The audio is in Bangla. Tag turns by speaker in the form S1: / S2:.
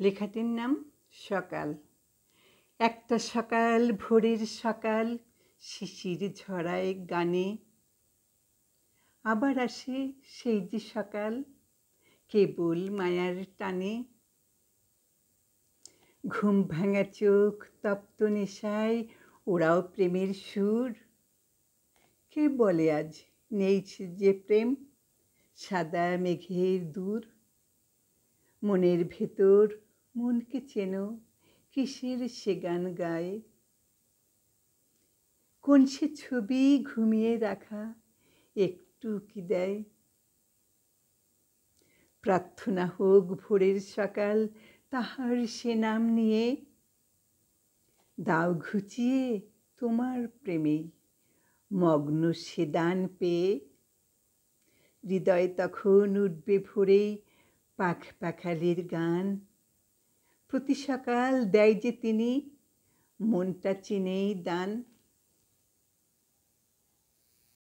S1: লেখাটির নাম সকাল। একটা সকাল, ভোরের সকাল, শিশির ঝরায় গানে। আবার আসে সেই যে সকাল, কেবল মায়ার টানে। ঘুম ভাঙা চোখ তপ্ত নেশায় ওরাও প্রেমের সুর। কে বলে আজ নেই যে প্রেম, সাদা মেঘের দূর। মনের ভেতর মনকে চেনো, কিসের সে গান গায়? কোন সে ছবি ঘুমিয়ে রাখা একটু কি দেয়? প্রার্থনা হোক ভোরের সকাল তাহার সে নাম নিয়ে। দাও ঘুচিয়ে তোমার প্রেমেই মগ্ন সে দান পেয়ে। হৃদয় তখন উঠবে ভোরেই পাখ পাখালির গান। প্রতি সকাল দেয় যে তিনি, মনটা চিনেই দান।